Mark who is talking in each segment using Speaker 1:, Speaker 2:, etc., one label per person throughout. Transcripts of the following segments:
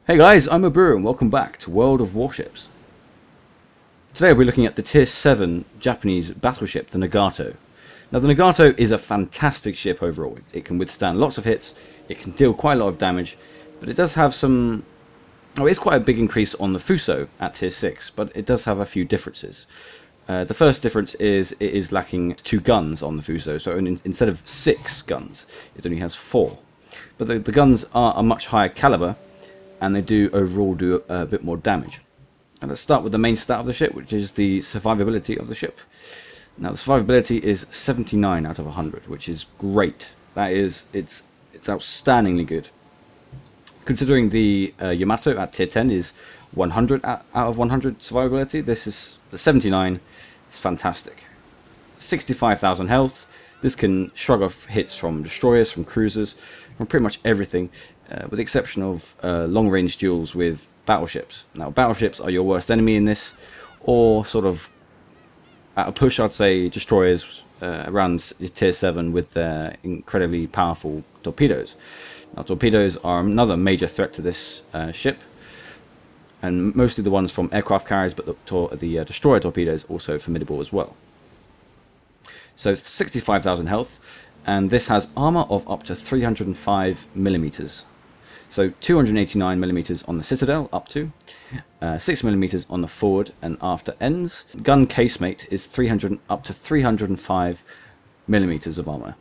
Speaker 1: Hey guys, I'm Ubiru and welcome back to World of Warships. Today we're looking at the Tier 7 Japanese battleship, the Nagato. Now the Nagato is a fantastic ship overall. It can withstand lots of hits, it can deal quite a lot of damage, but it does have some... Oh, it's quite a big increase on the Fuso at Tier 6, but it does have a few differences. The first difference is it is lacking 2 guns on the Fuso, so instead of 6 guns, it only has 4. But the guns are a much higher caliber, and they do overall do a bit more damage. And let's start with the main stat of the ship, which is the survivability of the ship. Now the survivability is 79 out of 100, which is great. That is, it's outstandingly good. Considering the Yamato at tier 10 is 100 out of 100 survivability, this is the 79. It's fantastic. 65,000 health. This can shrug off hits from destroyers, from cruisers, from pretty much everything, with the exception of long-range duels with battleships. Now, battleships are your worst enemy in this, or sort of, at a push, I'd say destroyers around tier 7 with their incredibly powerful torpedoes. Now, torpedoes are another major threat to this ship, and mostly the ones from aircraft carriers, but the destroyer torpedoes also formidable as well. So 65,000 health, and this has armour of up to 305 millimeters. So 289 millimeters on the citadel, up to 6 millimeters on the forward and after ends. Gun casemate is up to 305 millimeters of armour.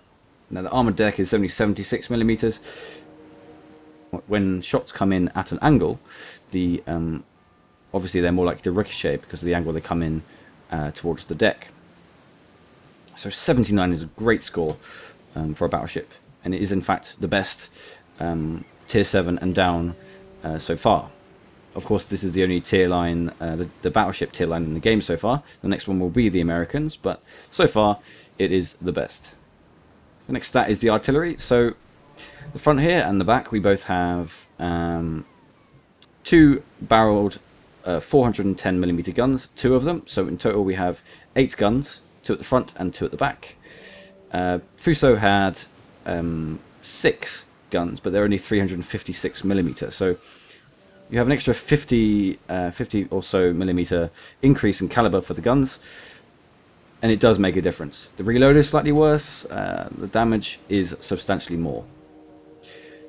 Speaker 1: Now the armoured deck is only 76 millimeters. When shots come in at an angle, obviously they're more likely to ricochet because of the angle they come in towards the deck. So 79 is a great score for a battleship, and it is in fact the best tier 7 and down so far. Of course, this is the only tier line, the battleship tier line in the game so far. The next one will be the Americans, but so far it is the best. The next stat is the artillery. So the front here and the back, we both have 2 barreled 410mm guns, 2 of them. So in total we have 8 guns. 2 at the front and 2 at the back. Fuso had 6 guns, but they're only 356mm. So you have an extra 50 or so millimeter increase in caliber for the guns, and it does make a difference. The reload is slightly worse. The damage is substantially more.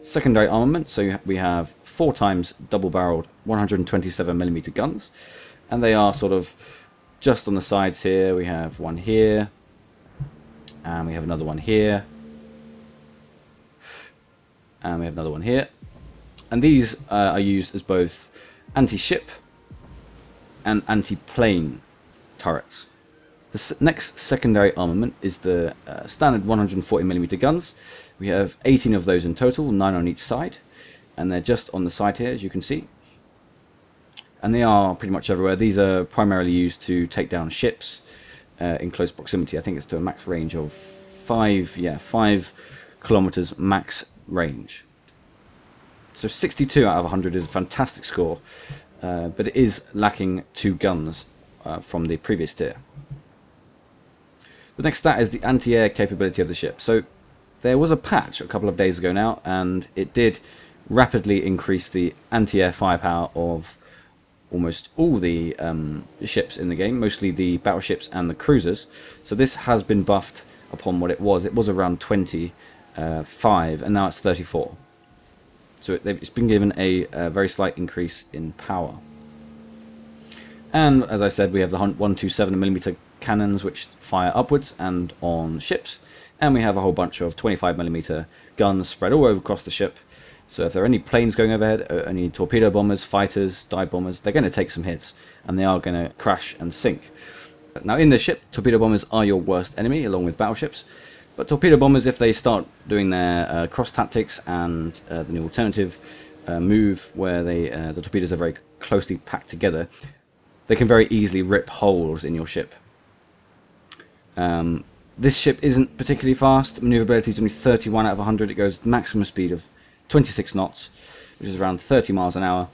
Speaker 1: Secondary armament. So we have 4 times double-barreled 127mm guns, and they are sort of just on the sides here. We have one here, and we have another one here, and we have another one here. And these are used as both anti-ship and anti-plane turrets. The next secondary armament is the standard 140mm guns. We have 18 of those in total, 9 on each side, and they're just on the side here, as you can see. And they are pretty much everywhere. These are primarily used to take down ships in close proximity. I think it's to a max range of 5 kilometers max range. So 62 out of 100 is a fantastic score, but it is lacking 2 guns from the previous tier. The next stat is the anti-air capability of the ship. So there was a patch a couple of days ago now, and it did rapidly increase the anti-air firepower of almost all the ships in the game, mostly the battleships and the cruisers. So this has been buffed upon what it was. It was around 25, and now it's 34. So it's been given a very slight increase in power. And as I said, we have the 127mm cannons, which fire upwards and on ships. And we have a whole bunch of 25mm guns spread all over across the ship. So if there are any planes going overhead, any torpedo bombers, fighters, dive bombers, they're going to take some hits, and they are going to crash and sink. Now in the ship, torpedo bombers are your worst enemy, along with battleships. But torpedo bombers, if they start doing their cross tactics and the new alternative move where the torpedoes are very closely packed together, they can very easily rip holes in your ship. This ship isn't particularly fast. Maneuverability is only 31 out of 100. It goes maximum speed of 26 knots, which is around 30 miles an hour,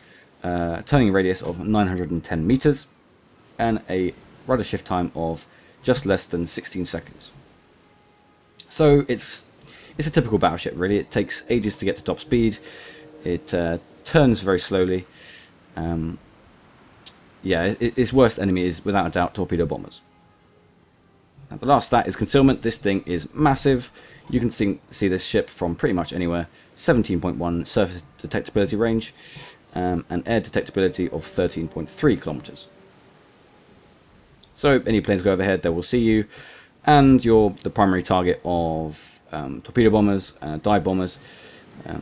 Speaker 1: turning radius of 910 meters, and a rudder shift time of just less than 16 seconds. So it's a typical battleship, really. It takes ages to get to top speed. It turns very slowly. Yeah, its worst enemy is without a doubt torpedo bombers. Now, the last stat is Concealment. This thing is massive. You can see this ship from pretty much anywhere. 17.1 surface detectability range, and air detectability of 13.3 kilometers. So any planes go overhead, they will see you, and you're the primary target of torpedo bombers, dive bombers,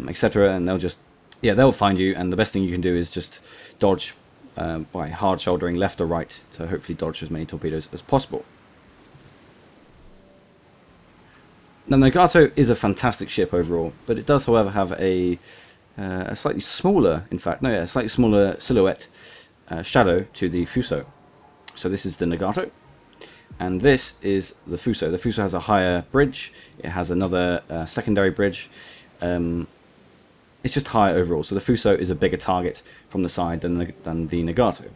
Speaker 1: etc. And they'll find you. And the best thing you can do is just dodge by hard shouldering left or right to hopefully dodge as many torpedoes as possible. Now, Nagato is a fantastic ship overall, but it does, however, have a slightly smaller, slightly smaller silhouette shadow to the Fuso. So this is the Nagato, and this is the Fuso. The Fuso has a higher bridge. It has another secondary bridge. It's just higher overall. So the Fuso is a bigger target from the side than the Nagato.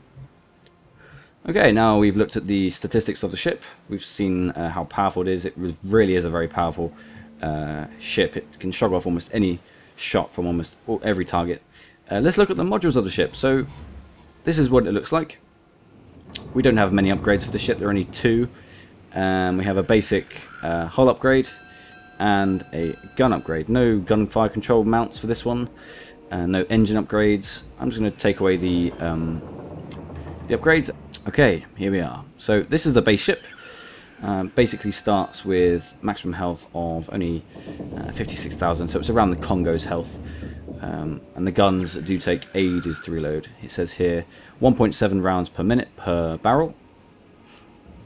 Speaker 1: Okay, now we've looked at the statistics of the ship. We've seen how powerful it is. It really is a very powerful ship. It can shrug off almost any shot from almost every target. Let's look at the modules of the ship. So this is what it looks like. We don't have many upgrades for the ship. There are only 2. We have a basic hull upgrade and a gun upgrade. No gunfire control mounts for this one. No engine upgrades. I'm just going to take away the upgrades. Okay, here we are. So this is the base ship. Basically starts with maximum health of only 56,000, so it's around the Congo's health. And the guns do take ages to reload. It says here 1.7 rounds per minute per barrel,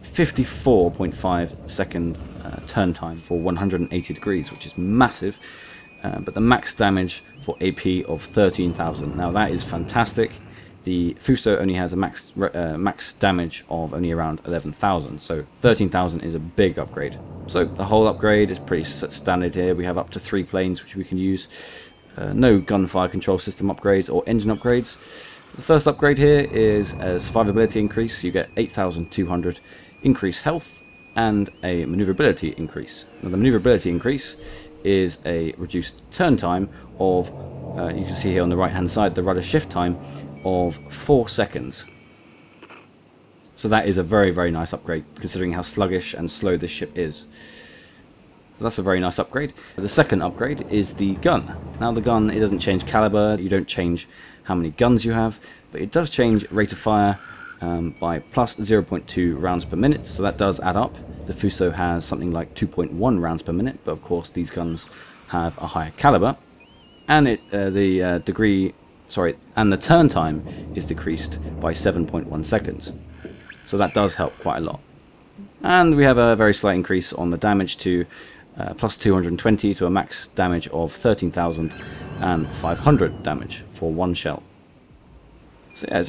Speaker 1: 54.5 second turn time for 180 degrees, which is massive. But the max damage for AP of 13,000. Now that is fantastic. The Fuso only has a max damage of only around 11,000, so 13,000 is a big upgrade. So the whole upgrade is pretty standard here. We have up to 3 planes which we can use. No gunfire control system upgrades or engine upgrades. The first upgrade here is a survivability increase. You get 8,200 increased health and a maneuverability increase. Now the maneuverability increase is a reduced turn time of, you can see here on the right hand side, the rudder shift time of 4 seconds. So that is a very, very nice upgrade considering how sluggish and slow this ship is. So that's a very nice upgrade. The second upgrade is the gun. Now the gun, it doesn't change caliber, you don't change how many guns you have, but it does change rate of fire by plus 0.2 rounds per minute, so that does add up. The Fuso has something like 2.1 rounds per minute, but of course these guns have a higher caliber, and the turn time is decreased by 7.1 seconds. So that does help quite a lot. And we have a very slight increase on the damage to plus 220 to a max damage of 13,500 damage for 1 shell. So yeah,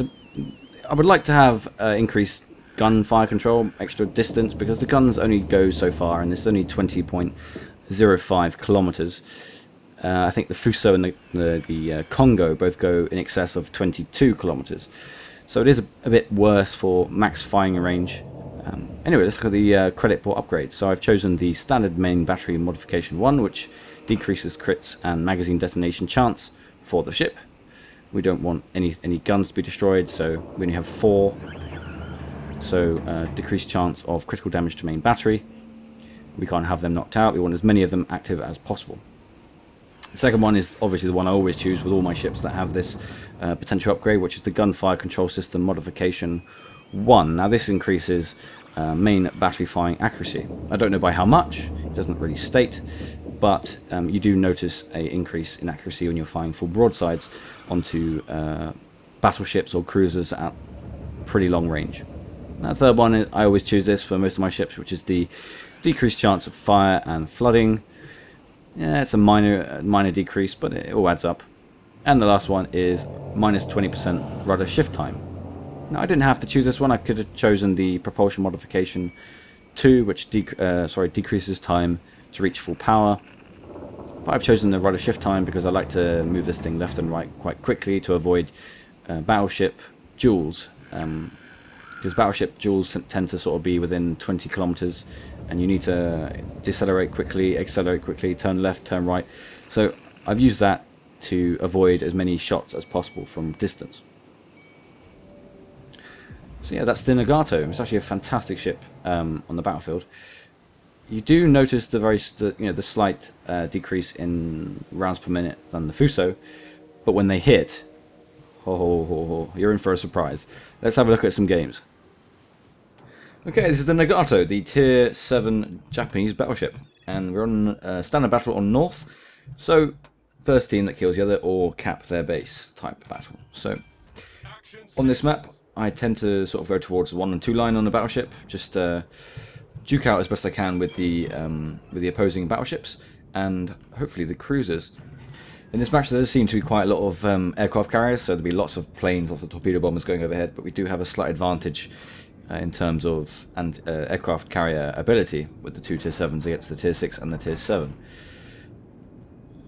Speaker 1: I would like to have increased gunfire control, extra distance, because the guns only go so far, and it's only 20.05 kilometers. I think the Fuso and the Congo both go in excess of 22 kilometers. So it is a bit worse for max firing range. Anyway, let's look at the credit for upgrades. So I've chosen the standard main battery modification 1, which decreases crits and magazine detonation chance for the ship. We don't want any guns to be destroyed, so we only have 4. So decreased chance of critical damage to main battery. We can't have them knocked out. We want as many of them active as possible. The second one is obviously the one I always choose with all my ships that have this potential upgrade, which is the gunfire control system modification 1. Now this increases main battery firing accuracy. I don't know by how much, it doesn't really state, but you do notice an increase in accuracy when you're firing full broadsides onto battleships or cruisers at pretty long range. Now, the third one, I always choose this for most of my ships, which is the decreased chance of fire and flooding. Yeah, it's a minor decrease, but it all adds up. And the last one is minus 20% rudder shift time. Now, I didn't have to choose this one. I could have chosen the propulsion modification 2, which decreases time to reach full power. But I've chosen the rudder shift time because I like to move this thing left and right quite quickly to avoid battleship duels. Because battleship duels tend to sort of be within 20 kilometers, and you need to decelerate quickly, accelerate quickly, turn left, turn right. So I've used that to avoid as many shots as possible from distance. So yeah, that's the Nagato. It's actually a fantastic ship on the battlefield. You do notice the slight decrease in rounds per minute than the Fuso, but when they hit, you're in for a surprise. Let's have a look at some games. Okay, this is the Nagato, the Tier 7 Japanese battleship, and we're on a standard battle on North. So, first team that kills the other or cap their base type battle. So, on this map, I tend to sort of go towards the 1 and 2 line on the battleship, just duke out as best I can with the opposing battleships and hopefully the cruisers. In this match, there does seem to be quite a lot of aircraft carriers, so there'll be lots of planes, lots of torpedo bombers going overhead, but we do have a slight advantage in terms of aircraft carrier ability with the two Tier 7s against the Tier 6 and the Tier 7.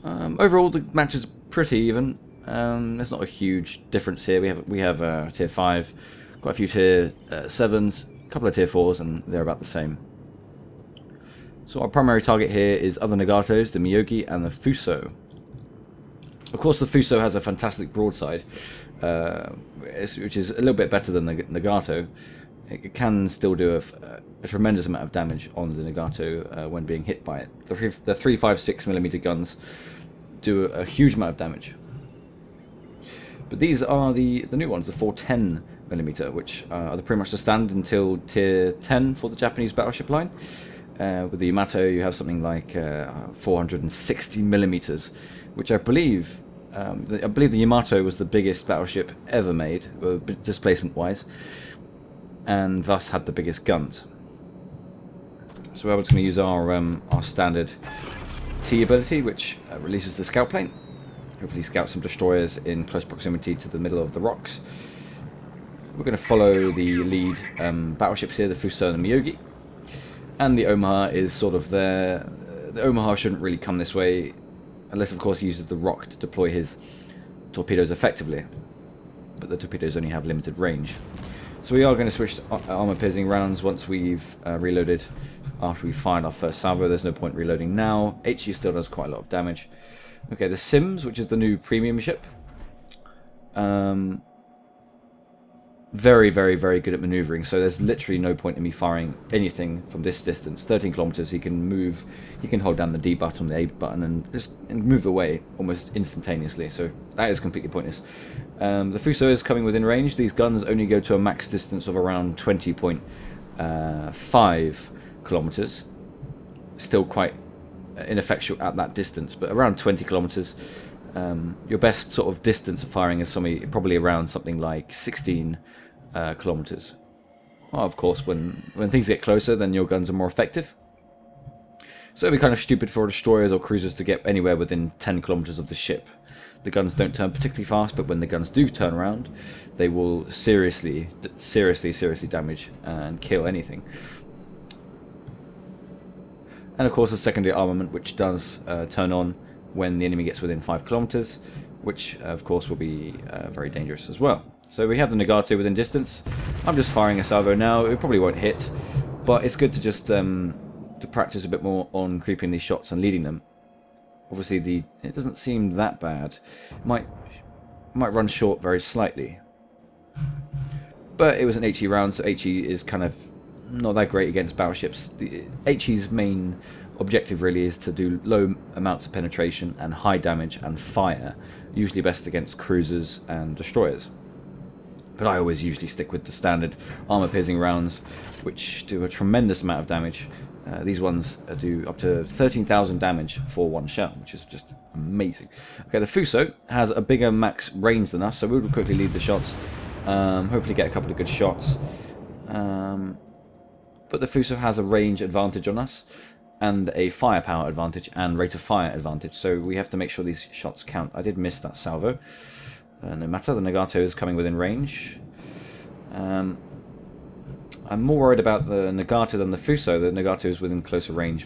Speaker 1: Overall, the match is pretty even. There's not a huge difference here. We have Tier 5, quite a few Tier 7s, a couple of Tier 4s, and they're about the same. So our primary target here is other Nagatos, the Miyogi and the Fuso. Of course, the Fuso has a fantastic broadside, which is a little bit better than the Nagato. It can still do a tremendous amount of damage on the Nagato when being hit by it. The 356mm guns do a huge amount of damage. But these are the new ones, the 410mm, which are pretty much the standard until Tier 10 for the Japanese battleship line. With the Yamato, you have something like 460mm, which I believe the Yamato was the biggest battleship ever made, displacement-wise, and thus had the biggest guns. So we're just going to use our standard T ability, which releases the scout plane. Hopefully scout some destroyers in close proximity to the middle of the rocks. We're going to follow the lead battleships here, the Fuso and the Miyogi. And the Omaha is sort of there. The Omaha shouldn't really come this way, unless of course he uses the rock to deploy his torpedoes effectively. But the torpedoes only have limited range. So we are going to switch to armor-piercing rounds once we've reloaded after we fired our first salvo. There's no point reloading now. HE still does quite a lot of damage. Okay, the Sims, which is the new premium ship. Very, very, very good at maneuvering, so there's literally no point in me firing anything from this distance. 13 kilometers, he can move, he can hold down the D button, the A button, and just move away almost instantaneously, so that is completely pointless. The Fuso is coming within range. These guns only go to a max distance of around 20.5 kilometers. Still quite ineffectual at that distance, but around 20 kilometers. Your best sort of distance of firing is probably around something like 16 kilometers. Well, of course, when things get closer, then your guns are more effective. So it'd be kind of stupid for destroyers or cruisers to get anywhere within 10 kilometers of the ship. The guns don't turn particularly fast, but when the guns do turn around, they will seriously damage and kill anything. And of course, the secondary armament, which does turn on when the enemy gets within 5 kilometers, which of course will be very dangerous as well. So we have the Nagato within distance. I'm just firing a salvo now. It probably won't hit, but it's good to just to practice a bit more on creeping these shots and leading them. Obviously, it doesn't seem that bad. It might run short very slightly, but it was an HE round, so HE is kind of not that great against battleships. The HE's main objective really is to do low amounts of penetration and high damage and fire, usually best against cruisers and destroyers. But I always usually stick with the standard armor-piercing rounds, which do a tremendous amount of damage. These ones do up to 13,000 damage for one shell, which is just amazing. Okay, the Fuso has a bigger max range than us, so we'll quickly lead the shots. Hopefully get a couple of good shots. But the Fuso has a range advantage on us, and a firepower advantage and rate of fire advantage, so we have to make sure these shots count. I did miss that salvo. No matter, the Nagato is coming within range. I'm more worried about the Nagato than the Fuso. The Nagato is within closer range,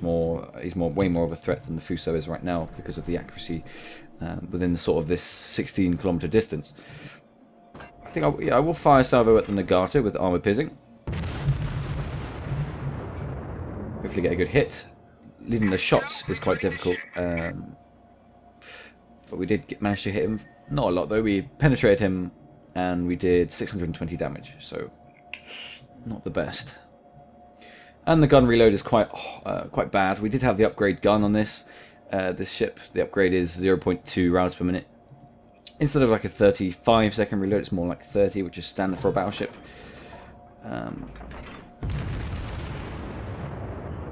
Speaker 1: he's way more of a threat than the Fuso is right now because of the accuracy within sort of this 16 kilometer distance. I think I will fire salvo at the Nagato with armor piercing. Hopefully get a good hit. Leading the shots is quite difficult. But we did manage to hit him. Not a lot though. We penetrated him and we did 620 damage. So not the best. And the gun reload is quite bad. We did have the upgrade gun on this ship. The upgrade is 0.2 rounds per minute. Instead of like a 35-second reload, it's more like 30, which is standard for a battleship.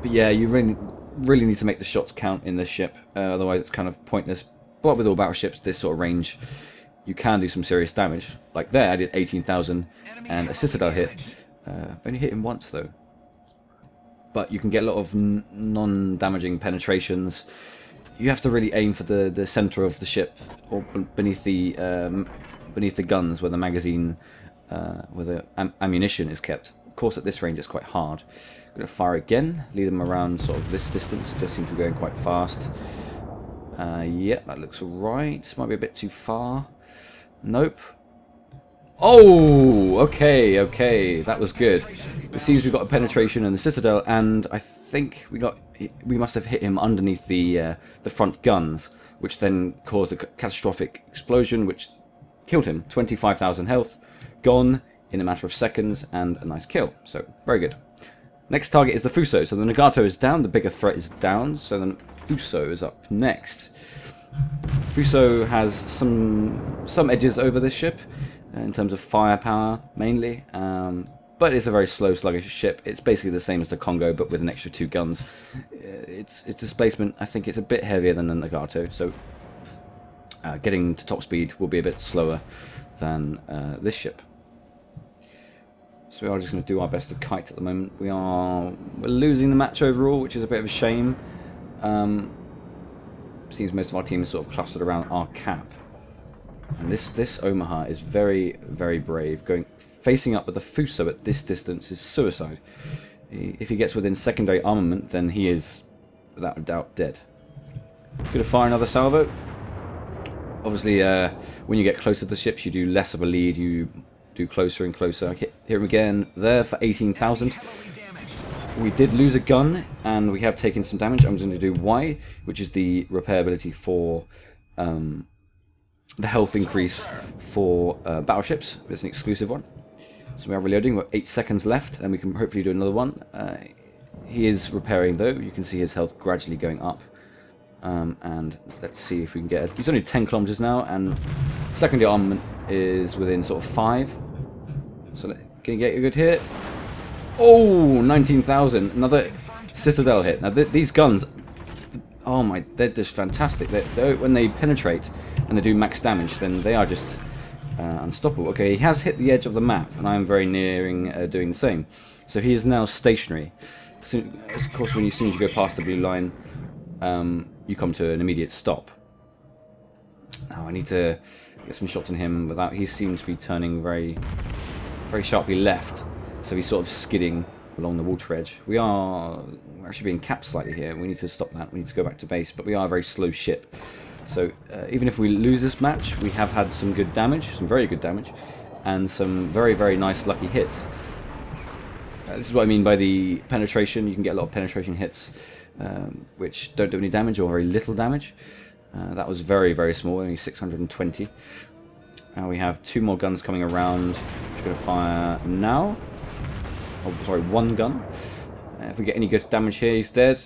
Speaker 1: But yeah, you really need to make the shots count in this ship. Otherwise, it's kind of pointless. But with all battleships, this sort of range, you can do some serious damage. Like there, I did 18,000 and a Citadel hit. Only hit him once though. But you can get a lot of non-damaging penetrations. You have to really aim for the center of the ship, or beneath the guns where the magazine, where the ammunition is kept. Of course, at this range, it's quite hard. I'm going to fire again, lead them around sort of this distance. It just seems to be going quite fast. Yeah, that looks alright. Might be a bit too far. Nope. Oh, okay, that was good. It seems we've got a penetration in the Citadel, and I think we must have hit him underneath the front guns, which then caused a catastrophic explosion, which killed him. 25,000 health, gone in a matter of seconds, and a nice kill. So very good. Next target is the Fuso. So the Nagato is down, the bigger threat is down, so the Fuso is up next. Fuso has some edges over this ship, in terms of firepower, mainly. But it's a very slow, sluggish ship. It's basically the same as the Congo, but with an extra 2 guns. Its displacement, I think it's a bit heavier than the Nagato, so getting to top speed will be a bit slower than this ship. So we are just going to do our best to kite at the moment. We're losing the match overall, which is a bit of a shame. Seems most of our team is sort of clustered around our cap. And this Omaha is very, very brave. Facing up with the Fuso at this distance is suicide. If he gets within secondary armament, then he is, without a doubt, dead. Going to fire another salvo. Obviously, when you get closer to the ships, you do less of a lead. You do closer and closer. I hit him again there for 18,000. We did lose a gun, and we have taken some damage. I'm going to do Y, which is the repairability for the health increase for battleships. It's an exclusive one. So we are reloading. We've got 8 seconds left, and we can hopefully do another one. He is repairing, though. You can see his health gradually going up. And let's see if we can get... He's only 10 kilometers now, and secondary armament is within sort of 5. So can you get a good hit? Oh, 19,000. Another Citadel hit. Now, these guns... Oh my, they're just fantastic. When they penetrate and they do max damage, then they are just unstoppable. Okay, he has hit the edge of the map, and I am very nearing doing the same. So he is now stationary. Of course, as soon as you go past the blue line, you come to an immediate stop. Now I need to get some shots on him without... He seems to be turning very, very sharply left, so he's sort of skidding along the water edge. We're actually being capped slightly here. We need to stop that. We need to go back to base, but we are a very slow ship. So even if we lose this match, we have had some good damage, some very good damage, and some very, very nice lucky hits. This is what I mean by the penetration. You can get a lot of penetration hits, which don't do any damage or very little damage. That was very, very small, only 620. Now we have 2 more guns coming around. Just going to fire now. Oh, sorry, 1 gun. If we get any good damage here, he's dead.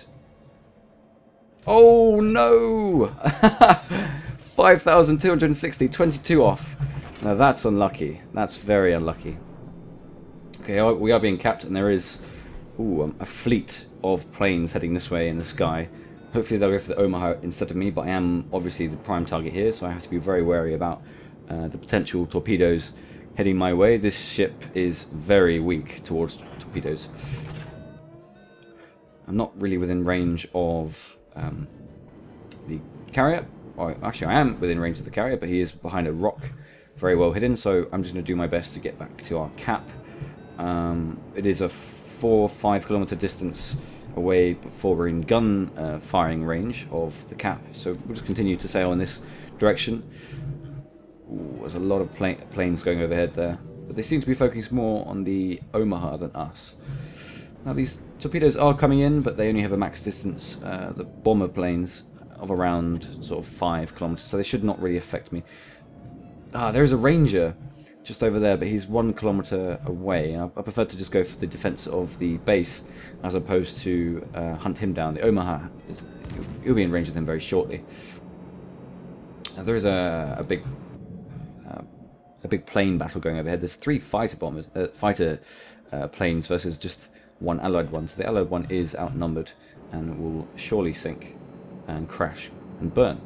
Speaker 1: Oh no! 5,260, 22 off. Now that's unlucky. That's very unlucky. Okay, we are being capped, and there is a fleet of planes heading this way in the sky. Hopefully they'll go for the Omaha instead of me, but I am obviously the prime target here, so I have to be very wary about the potential torpedoes heading my way. This ship is very weak towards torpedoes. I'm not really within range of the carrier. Well, actually, I am within range of the carrier, but he is behind a rock, very well hidden, so I'm just going to do my best to get back to our cap. It is a 4 or 5 kilometer distance away before we're in gun firing range of the cap, so we'll just continue to sail in this direction. Ooh, there's a lot of planes going overhead there, but they seem to be focusing more on the Omaha than us. Now these torpedoes are coming in, but they only have a max distance. The bomber planes of around sort of 5 kilometers, so they should not really affect me. There is a ranger just over there, but he's 1 kilometer away, and I prefer to just go for the defense of the base as opposed to hunt him down. The Omaha, you'll be in range with him very shortly. There is a big plane battle going overhead. There's 3 fighter planes versus just 1 allied one, so the allied one is outnumbered and will surely sink and crash and burn.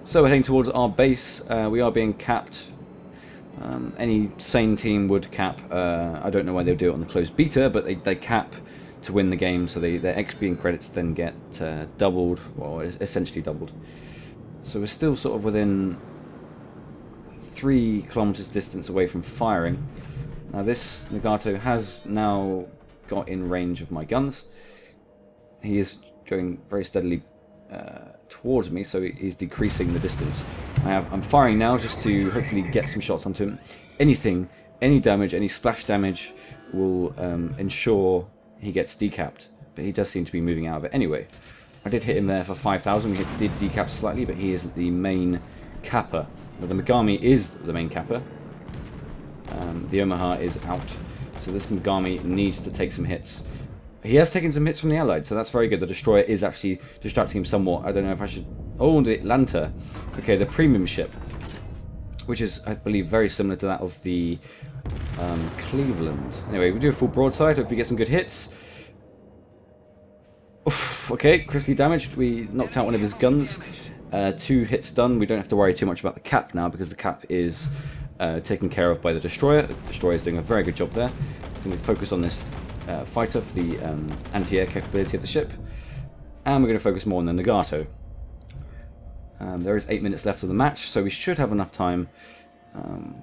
Speaker 1: So we're heading towards our base. We are being capped. Any sane team would cap. I don't know why they'll do it on the closed beta, but they cap to win the game, so their XP and credits then get doubled, well, essentially doubled. So we're still sort of within 3 kilometers distance away from firing. Now this Nagato has now got in range of my guns. He is going very steadily towards me, so he's decreasing the distance. I'm firing now just to hopefully get some shots onto him. Any damage, any splash damage will ensure he gets decapped, but he does seem to be moving out of it anyway. I did hit him there for 5,000. We did decap slightly, but he is the main capper. Now, the Megami is the main capper. The Omaha is out, so this Megami needs to take some hits. He has taken some hits from the Allied, so that's very good. The Destroyer is actually distracting him somewhat. I don't know if I should... Oh, the Atlanta. Okay, the premium ship, which is, I believe, very similar to that of the Cleveland. Anyway, we do a full broadside. Hope we get some good hits. Oof, okay, critically damaged. We knocked out one of his guns. 2 hits done. We don't have to worry too much about the cap now, because the cap is taken care of by the Destroyer. The Destroyer is doing a very good job there. We're going to focus on this fighter for the anti-air capability of the ship, and we're going to focus more on the Nagato. There is 8 minutes left of the match, so we should have enough time,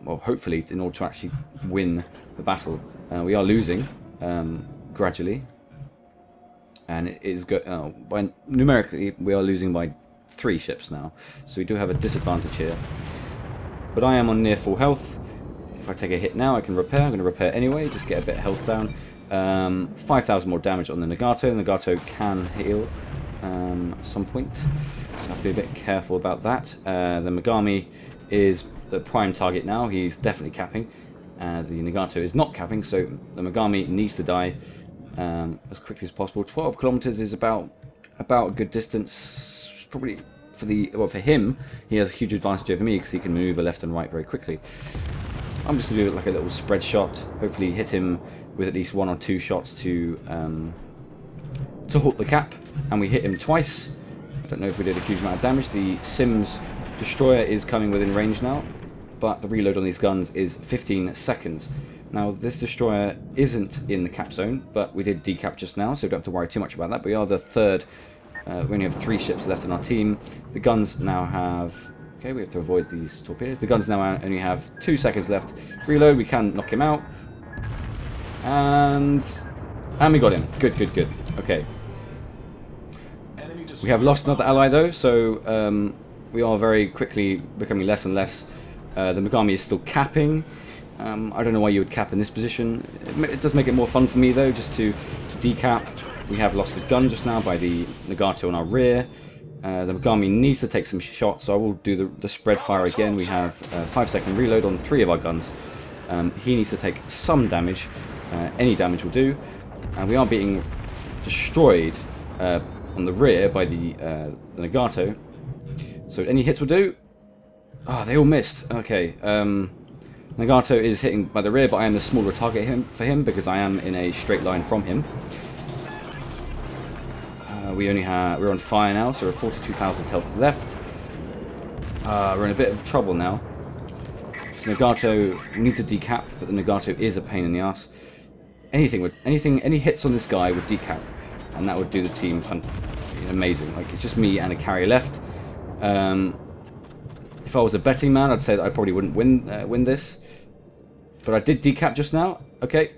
Speaker 1: well, hopefully, in order to actually win the battle. We are losing gradually, and it is numerically we are losing by 3 ships now, so we do have a disadvantage here. But I am on near full health. If I take a hit now, I can repair. I'm going to repair anyway, just get a bit of health down. 5,000 more damage on the Nagato. Nagato can heal at some point, so I have to be a bit careful about that. The Megami is the prime target now. He's definitely capping. The Nagato is not capping, so the Megami needs to die as quickly as possible. 12 kilometers is about a good distance, probably. For him, he has a huge advantage over me because he can maneuver left and right very quickly. I'm just going to do like a little spread shot, hopefully hit him with at least 1 or 2 shots to halt the cap, and we hit him twice. I don't know if we did a huge amount of damage. The Sims Destroyer is coming within range now, but the reload on these guns is 15 seconds. Now this Destroyer isn't in the cap zone, but we did decap just now, so we don't have to worry too much about that. We are the third. We only have 3 ships left in our team. The guns now have... Okay, we have to avoid these torpedoes. The guns now only have 2 seconds left. Reload, we can knock him out. And we got him. Good, good, good. Okay. We have lost another ally though, so we are very quickly becoming less and less. The Megami is still capping. I don't know why you would cap in this position. It does make it more fun for me though, just to decap. We have lost a gun just now by the Nagato on our rear. The Megami needs to take some shots, so I will do the spread fire again. We have a 5-second reload on 3 of our guns. He needs to take some damage. Any damage will do. And we are being destroyed on the rear by the Nagato. So any hits will do. Ah, they all missed. Okay. Nagato is hitting by the rear, but I am the smaller target for him because I am in a straight line from him. We're on fire now, so we're 42,000 health left. We're in a bit of trouble now. So Nagato needs to decap, but the Nagato is a pain in the ass. Any hits on this guy would decap, and that would do the team amazing. Like, it's just me and a carrier left. If I was a betting man, I'd say that I probably wouldn't win this, but I did decap just now. Okay.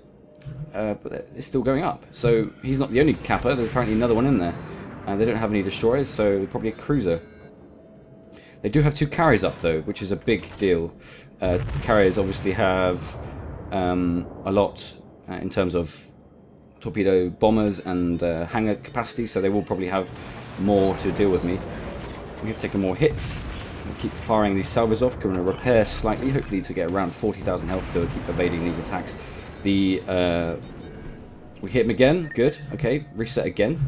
Speaker 1: But it's still going up. So he's not the only capper. There's apparently another one in there. They don't have any destroyers, so probably a cruiser. They do have 2 carriers up, though, which is a big deal. Carriers obviously have a lot in terms of torpedo bombers and hangar capacity, so they will probably have more to deal with me. We have taken more hits. We'll keep firing these salvos off. Going to repair slightly, hopefully to get around 40,000 health to keep evading these attacks. We hit him again. Good. Okay, reset again.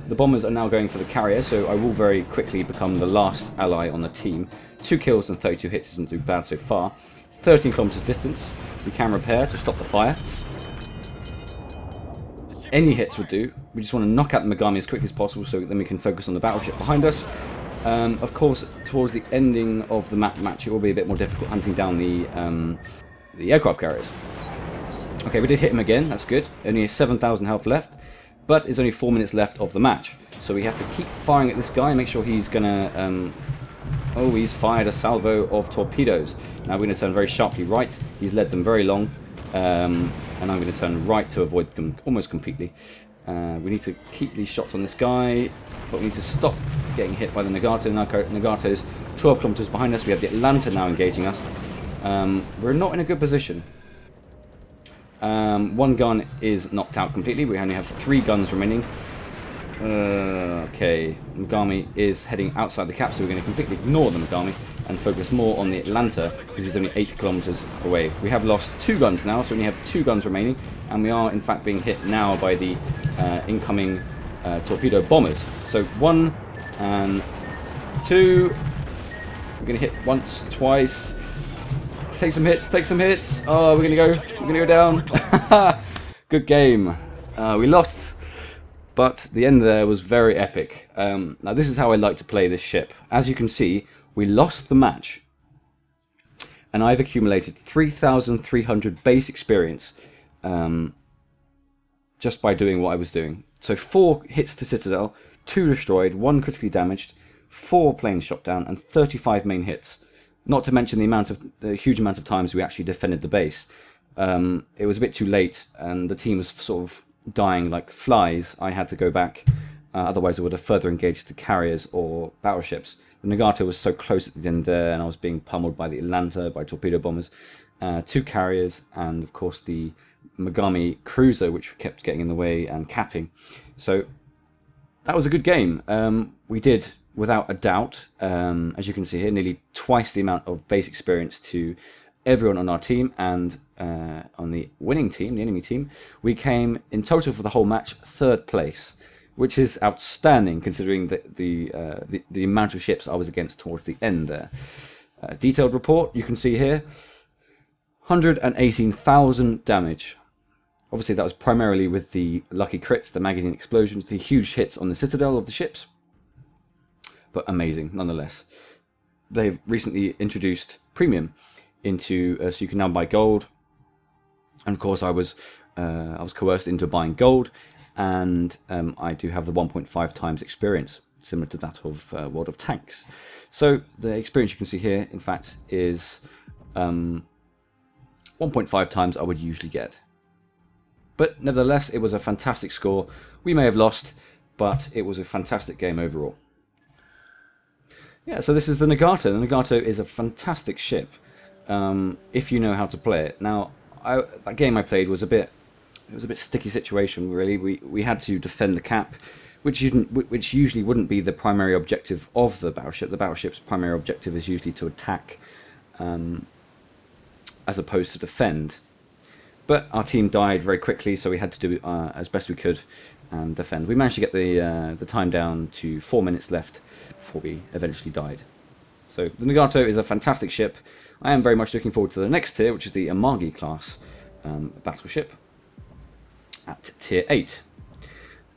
Speaker 1: The bombers are now going for the carrier, so I will very quickly become the last ally on the team. 2 kills and 32 hits isn't too bad so far. 13 kilometers distance. We can repair to stop the fire. Any hits would do. We just want to knock out the Megami as quickly as possible, so then we can focus on the battleship behind us. Of course, towards the ending of the match, it will be a bit more difficult hunting down the aircraft carriers. Okay, we did hit him again. That's good. Only 7,000 health left. But it's only 4 minutes left of the match. So we have to keep firing at this guy and make sure he's going to... oh, he's fired a salvo of torpedoes. Now we're going to turn very sharply right. He's led them very long. And I'm going to turn right to avoid them almost completely. We need to keep these shots on this guy. But we need to stop getting hit by the Nagato. Nagato's 12 kilometers behind us. We have the Atlanta now engaging us. We're not in a good position. One gun is knocked out completely. We only have 3 guns remaining. Okay, Megami is heading outside the cap, so we're going to completely ignore the Megami and focus more on the Atlanta because he's only 8 kilometers away. We have lost 2 guns now, so we only have 2 guns remaining, and we are in fact being hit now by the incoming torpedo bombers. So 1 and 2. We're going to hit once, twice. Take some hits, take some hits. Oh, we're gonna go down. Good game. We lost, but the end there was very epic. Now this is how I like to play this ship. As you can see, we lost the match, and I've accumulated 3,300 base experience just by doing what I was doing. So 4 hits to Citadel, 2 destroyed, 1 critically damaged, 4 planes shot down, and 35 main hits. Not to mention the huge amount of times we actually defended the base. It was a bit too late, and the team was sort of dying like flies. I had to go back, otherwise I would have further engaged the carriers or battleships. The Nagato was so close at the end there, and I was being pummeled by the Atlanta, by torpedo bombers, 2 carriers, and of course the Megami cruiser, which kept getting in the way and capping. So that was a good game. We did, without a doubt, as you can see here, nearly twice the amount of base experience to everyone on our team, and on the winning team, the enemy team, we came in total for the whole match 3rd place, which is outstanding considering the amount of ships I was against towards the end there. Detailed report, you can see here, 118,000 damage. Obviously that was primarily with the lucky crits, the magazine explosions, the huge hits on the citadel of the ships. But amazing nonetheless. They've recently introduced premium into so you can now buy gold, and of course I was coerced into buying gold, and I do have the 1.5 times experience, similar to that of World of Tanks. So the experience you can see here, in fact, is 1.5 times I would usually get. But nevertheless, it was a fantastic score. We may have lost, but it was a fantastic game overall. Yeah, so this is the Nagato. The Nagato is a fantastic ship if you know how to play it. Now, that game I played was a bit sticky situation, really. We had to defend the cap, which usually wouldn't be the primary objective of the battleship. The battleship's primary objective is usually to attack as opposed to defend. But our team died very quickly, so we had to do as best we could and defend. We managed to get the time down to 4 minutes left before we eventually died. So the Nagato is a fantastic ship. I am very much looking forward to the next tier, which is the Amagi-class battleship at tier 8.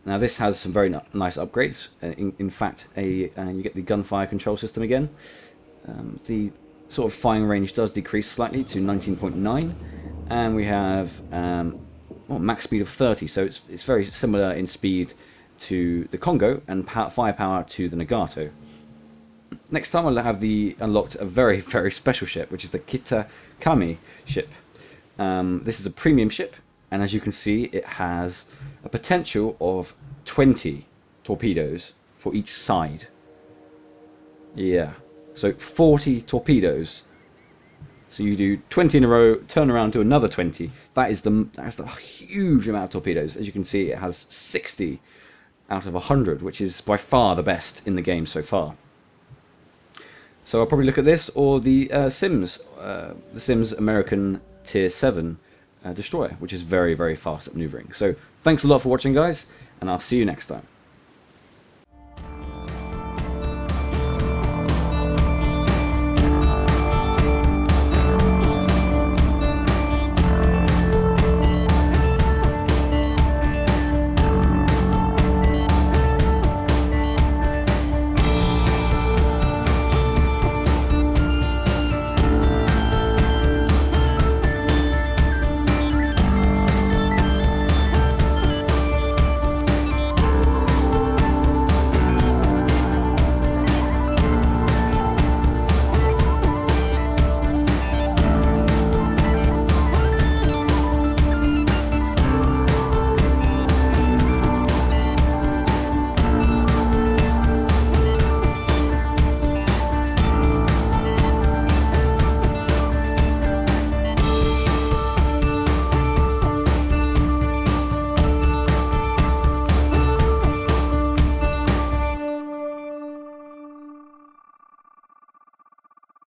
Speaker 1: Now this has some very nice upgrades. In fact, you get the gunfire control system again. The sort of firing range does decrease slightly to 19.9, and we have max speed of 30, so it's very similar in speed to the Congo and firepower to the Nagato. Next time I'll have unlocked a very, very special ship, which is the Kitakami ship. This is a premium ship, and as you can see, it has a potential of 20 torpedoes for each side. Yeah, so 40 torpedoes. So you do 20 in a row, turn around, do another 20. That's the huge amount of torpedoes. As you can see, it has 60 out of 100, which is by far the best in the game so far. So I'll probably look at this or the Sims American Tier 7 destroyer, which is very, very fast at maneuvering. So thanks a lot for watching, guys, and I'll see you next time.